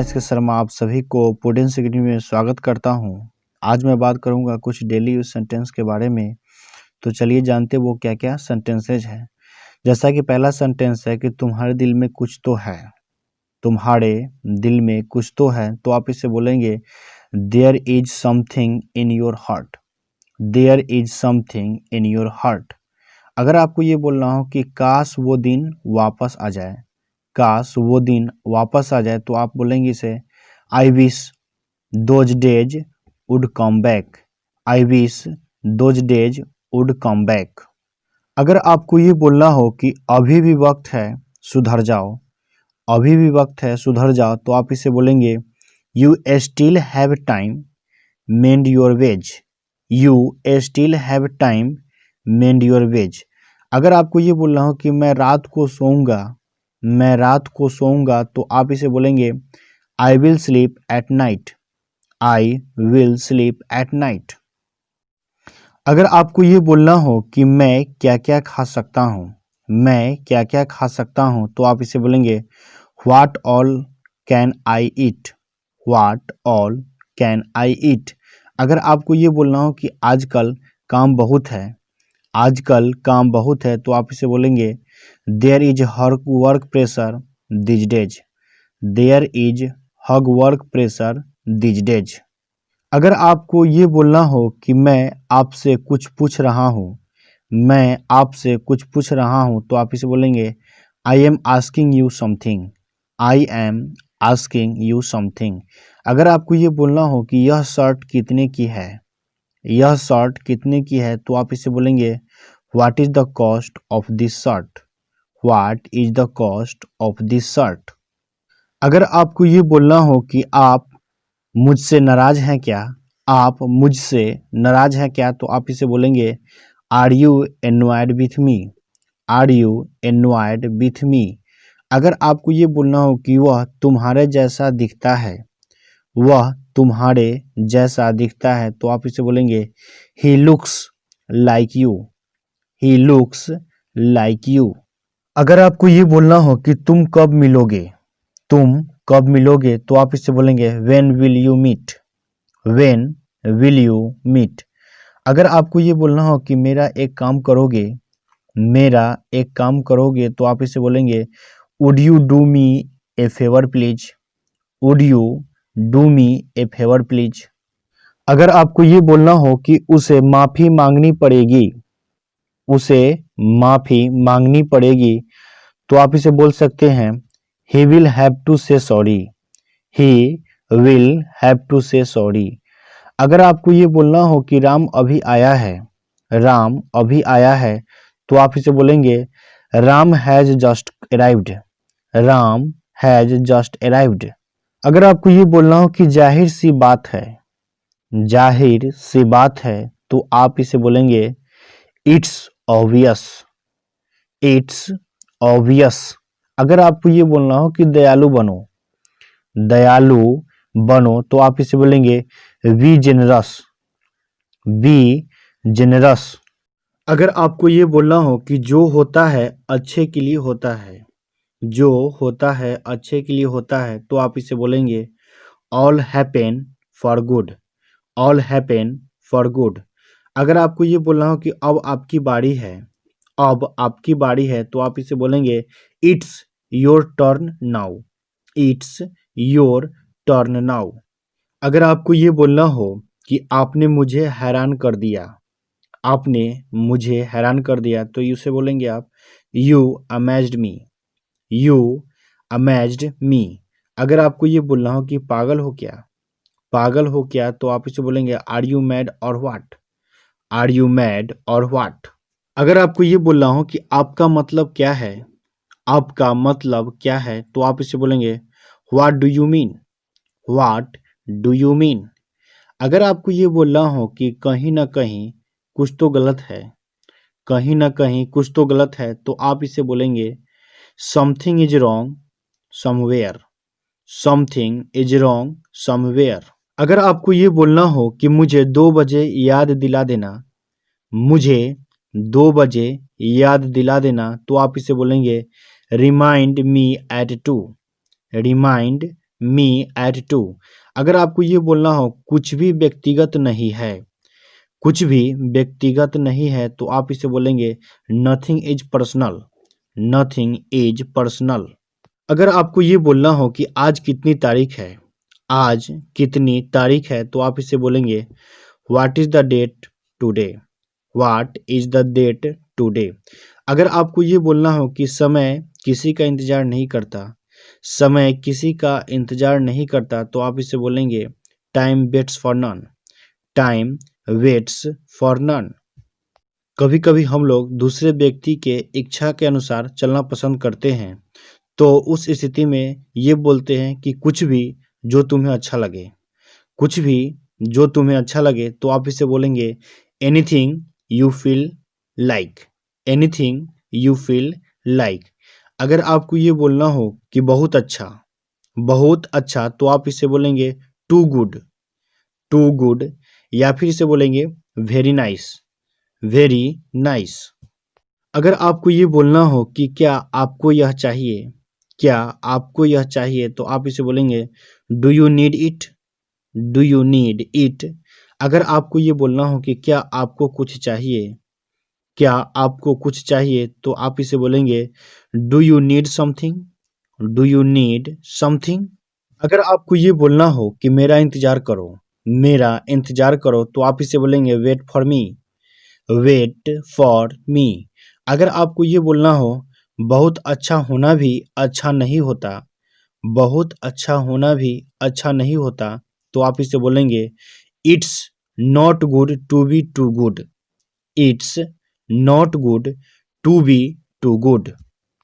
S के शर्मा आप सभी को पुडिंग्स अकेडमी में स्वागत करता हूं। आज मैं बात करूंगा कुछ डेली यूज सेंटेंस के बारे में। तो चलिए जानते वो क्या क्या सेंटेंसेज हैं। जैसा कि पहला सेंटेंस है कि तुम्हारे दिल में कुछ तो है। तुम्हारे दिल में कुछ तो है, तो आप इसे बोलेंगे there is something in your heart. There is something in your heart. अगर आपको ये बोलना हो कि काश वो दिन वापस आ जाए, काश वो दिन वापस आ जाए, तो आप बोलेंगे इसे I wish those days would come back. I wish those days would come back. अगर आपको ये बोलना हो कि अभी भी वक्त है सुधर जाओ, अभी भी वक्त है सुधर जाओ, तो आप इसे बोलेंगे you still have time mend your ways. You still have time mend your ways. अगर आपको ये बोलना हो कि मैं रात को सोऊंगा, मैं रात को सोऊंगा, तो आप इसे बोलेंगे I will sleep at night. I will sleep at night. अगर आपको ये बोलना हो कि मैं क्या क्या खा सकता हूँ, मैं क्या क्या खा सकता हूँ, तो आप इसे बोलेंगे what all can I eat. What all can I eat. अगर आपको ये बोलना हो कि आजकल काम बहुत है, आजकल काम बहुत है, तो आप इसे बोलेंगे there is huge work pressure these days. There is huge work pressure these days. अगर आपको ये बोलना हो कि मैं आपसे कुछ पूछ रहा हूँ, मैं आपसे कुछ पूछ रहा हूँ, तो आप इसे बोलेंगे I am asking you something. I am asking you something. अगर आपको ये बोलना हो कि यह शर्ट कितने की है, यह शर्ट कितने की है, तो आप इसे बोलेंगे what is the cost of this shirt. What is the cost of this shirt. अगर आपको ये बोलना हो कि आप मुझसे नाराज हैं क्या, आप मुझसे नाराज हैं क्या, तो आप इसे बोलेंगे are you annoyed with me. Are you annoyed with me. अगर आपको ये बोलना हो कि वह तुम्हारे जैसा दिखता है, वह तुम्हारे जैसा दिखता है, तो आप इसे बोलेंगे he looks like you. He looks like you. अगर आपको ये बोलना हो कि तुम कब मिलोगे, तुम कब मिलोगे, तो आप इससे बोलेंगे when will you meet. When will you meet. अगर आपको ये बोलना हो कि मेरा एक काम करोगे, मेरा एक काम करोगे, तो आप इसे बोलेंगे would you do me A favour please. Would you do me A favour please. अगर आपको ये बोलना हो कि उसे माफी मांगनी पड़ेगी, उसे माफी मांगनी पड़ेगी, तो आप इसे बोल सकते हैं he will have to say sorry. He will have to say sorry. अगर आपको ये बोलना हो कि राम अभी आया है, राम अभी आया है, तो आप इसे बोलेंगे Ram has just arrived. Ram has just arrived. अगर आपको ये बोलना हो कि जाहिर सी बात है, जाहिर सी बात है, तो आप इसे बोलेंगे इट्स ऑब्वियस। It's obvious. अगर आपको ये बोलना हो कि दयालु बनो, दयालु बनो, तो आप इसे बोलेंगे बी जेनरस। B generous. अगर आपको ये बोलना हो कि जो होता है अच्छे के लिए होता है, जो होता है अच्छे के लिए होता है, तो आप इसे बोलेंगे all happen for good. All happen for good. अगर आपको ये बोलना हो कि अब आपकी बारी है, अब आपकी बारी है, तो आप इसे बोलेंगे it's your turn now. It's your turn now. अगर आपको ये बोलना हो कि आपने मुझे हैरान कर दिया, आपने मुझे हैरान कर दिया, तो इसे बोलेंगे आप you amazed me. You amazed me. अगर आपको ये बोलना हो कि पागल हो क्या, पागल हो क्या, तो आप इसे बोलेंगे आर यू मैड और व्हाट। आर यू मैड और व्हाट। अगर आपको ये बोलना हो कि आपका मतलब क्या है, आपका मतलब क्या है, तो आप इसे बोलेंगे what do you mean. What do you mean. अगर आपको ये बोलना हो कि कहीं ना कहीं कुछ तो गलत है, कहीं ना कहीं कुछ तो गलत है, तो आप इसे बोलेंगे something is wrong somewhere. Something is wrong somewhere. अगर आपको ये बोलना हो कि मुझे 2 बजे याद दिला देना, मुझे 2 बजे याद दिला देना, तो आप इसे बोलेंगे remind me at 2। Remind me at 2। अगर आपको ये बोलना हो कुछ भी व्यक्तिगत नहीं है, कुछ भी व्यक्तिगत नहीं है, तो आप इसे बोलेंगे nothing is personal, nothing is personal. अगर आपको ये बोलना हो कि आज कितनी तारीख है, आज कितनी तारीख है, तो आप इसे बोलेंगे what is the date today, what is the date today. अगर आपको ये बोलना हो कि समय किसी का इंतजार नहीं करता, समय किसी का इंतजार नहीं करता, तो आप इसे बोलेंगे time waits for none, time waits for none. कभी कभी हम लोग दूसरे व्यक्ति के इच्छा के अनुसार चलना पसंद करते हैं, तो उस स्थिति में ये बोलते हैं कि कुछ भी जो तुम्हें अच्छा लगे, कुछ भी जो तुम्हें अच्छा लगे, तो आप इसे बोलेंगे anything you feel like, anything you feel like. अगर आपको ये बोलना हो कि बहुत अच्छा, बहुत अच्छा, तो आप इसे बोलेंगे टू गुड, टू गुड, या फिर इसे बोलेंगे वेरी नाइस, वेरी नाइस। अगर आपको ये बोलना हो कि क्या आपको यह चाहिए, क्या आपको यह चाहिए, तो आप इसे बोलेंगे do you need it, do you need it. अगर आपको ये बोलना हो कि क्या आपको कुछ चाहिए, क्या आपको कुछ चाहिए, तो आप इसे बोलेंगे do you need something, do you need something. अगर आपको ये बोलना हो कि मेरा इंतजार करो, मेरा इंतजार करो, तो आप इसे बोलेंगे wait for me, wait for me. अगर आपको ये बोलना हो बहुत अच्छा होना भी अच्छा नहीं होता, बहुत अच्छा होना भी अच्छा नहीं होता, तो आप इसे बोलेंगे it's not good to be too good, it's not good to be too good.